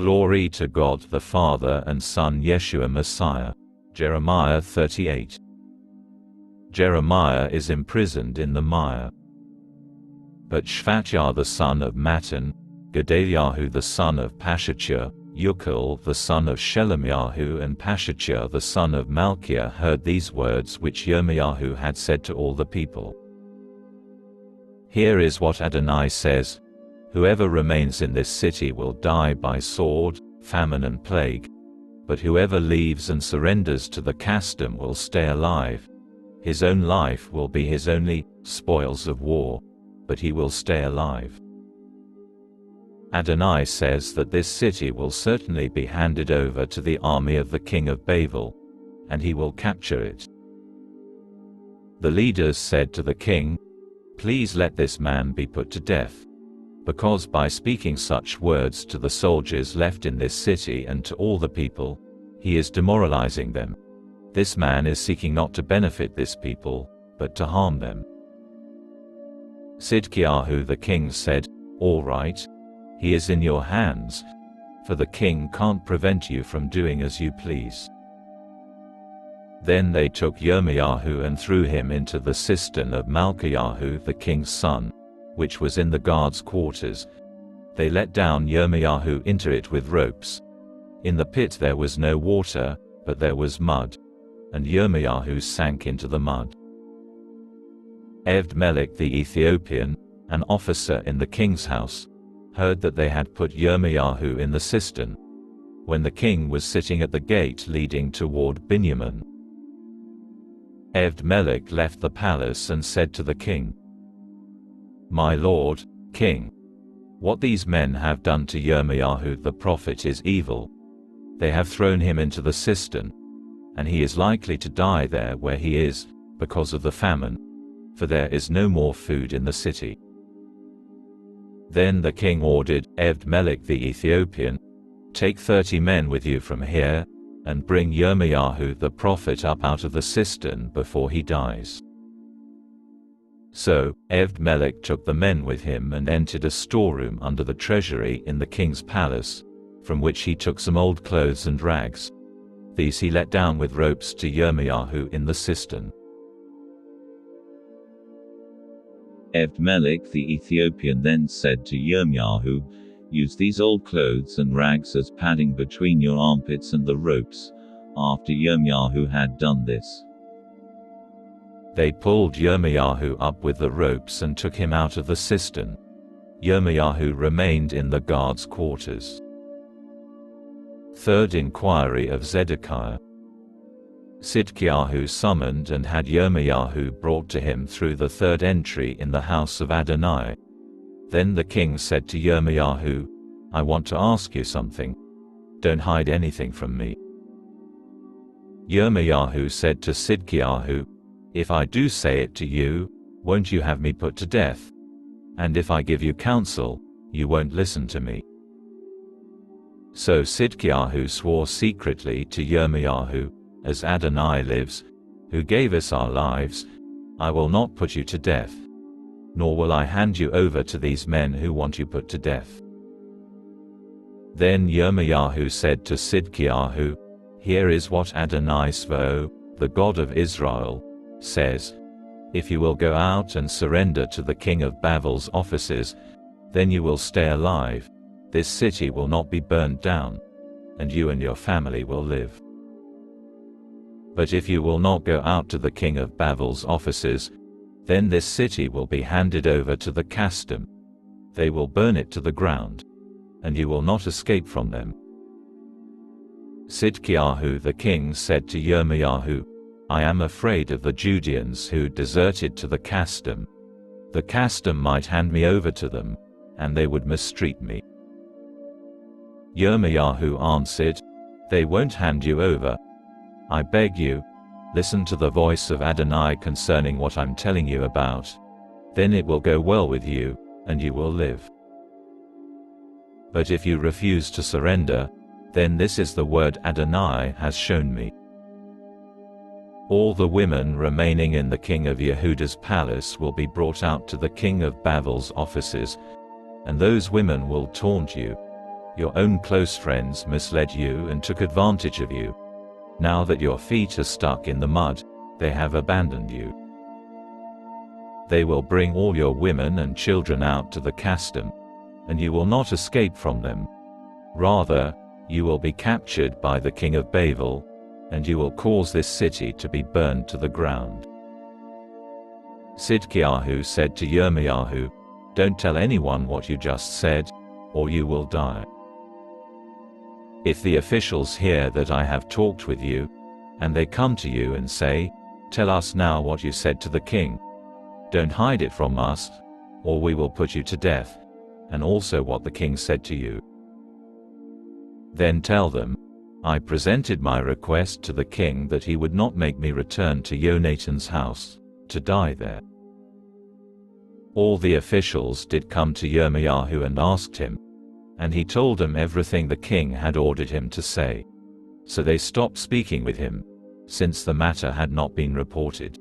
Glory to God the Father and Son Yeshua Messiah. Jeremiah 38. Jeremiah is imprisoned in the Mire. But Shphatyahu the son of Mattan, Gedaliah the son of Pashachur, Ukal the son of Shelemiah and Pashachur the son of Malchiah heard these words which Yirmiyahu had said to all the people. Here is what Adonai says, Whoever remains in this city will die by sword, famine and plague, but whoever leaves and surrenders to the custom will stay alive. His own life will be his only spoils of war, but he will stay alive. Adonai says that this city will certainly be handed over to the army of the king of Babel, and he will capture it. The leaders said to the king, Please let this man be put to death, because by speaking such words to the soldiers left in this city and to all the people, he is demoralizing them. This man is seeking not to benefit this people, but to harm them. Sidkiyahu the king said, All right, he is in your hands, for the king can't prevent you from doing as you please. Then they took Yirmiyahu and threw him into the cistern of Malchiyahu the king's son, which was in the guards' quarters. They let down Yirmiyahu into it with ropes. In the pit there was no water, but there was mud, and Yirmiyahu sank into the mud. Eved-Melech the Ethiopian, an officer in the king's house, heard that they had put Yirmiyahu in the cistern, when the king was sitting at the gate leading toward Binyamin. Eved-Melech left the palace and said to the king, My lord, king, what these men have done to Yirmiyahu the prophet is evil. They have thrown him into the cistern, and he is likely to die there where he is, because of the famine, for there is no more food in the city. Then the king ordered Eved-Melech the Ethiopian, Take 30 men with you from here, and bring Yirmiyahu the prophet up out of the cistern before he dies. So, Eved-Melech took the men with him and entered a storeroom under the treasury in the king's palace, from which he took some old clothes and rags. These he let down with ropes to Yirmiyahu in the cistern. Eved-Melech the Ethiopian then said to Yirmiyahu, Use these old clothes and rags as padding between your armpits and the ropes. After Yirmiyahu had done this, they pulled Yirmiyahu up with the ropes and took him out of the cistern. Yirmiyahu remained in the guards' quarters. Third inquiry of Zedekiah. Sidkiyahu summoned and had Yirmiyahu brought to him through the third entry in the house of Adonai. Then the king said to Yirmiyahu, I want to ask you something. Don't hide anything from me. Yirmiyahu said to Sidkiyahu, If I do say it to you, won't you have me put to death? And if I give you counsel, you won't listen to me. So Sidkiyahu swore secretly to Yirmiyahu, As Adonai lives, who gave us our lives, I will not put you to death, nor will I hand you over to these men who want you put to death. Then Yirmiyahu said to Sidkiyahu, Here is what Adonai Svo, the God of Israel, says, If you will go out and surrender to the king of Babel's officers, then you will stay alive, this city will not be burned down, and you and your family will live. But if you will not go out to the king of Babel's officers, then this city will be handed over to the custom. They will burn it to the ground, and you will not escape from them. Sidkiyahu the king said to Yirmiyahu, I am afraid of the Judeans who deserted to the custom. The custom might hand me over to them, and they would mistreat me. Yirmiyahu answered, They won't hand you over. I beg you, listen to the voice of Adonai concerning what I'm telling you about. Then it will go well with you, and you will live. But if you refuse to surrender, then this is the word Adonai has shown me. All the women remaining in the king of Yehuda's palace will be brought out to the king of Babel's offices, and those women will taunt you. Your own close friends misled you and took advantage of you. Now that your feet are stuck in the mud, they have abandoned you. They will bring all your women and children out to the custom, and you will not escape from them. Rather, you will be captured by the king of Babel, and you will cause this city to be burned to the ground. Sidkiyahu said to Yirmiyahu, "Don't tell anyone what you just said, or you will die. If the officials hear that I have talked with you, and they come to you and say, 'Tell us now what you said to the king,' don't hide it from us, or we will put you to death, and also what the king said to you. Then tell them, 'I presented my request to the king that he would not make me return to Yonatan's house, to die there.'" All the officials did come to Yirmiyahu and asked him, and he told them everything the king had ordered him to say. So they stopped speaking with him, since the matter had not been reported.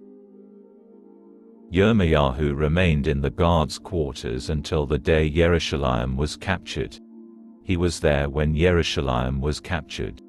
Yirmiyahu remained in the guards' quarters until the day Yerushalayim was captured. He was there when Yerushalayim was captured.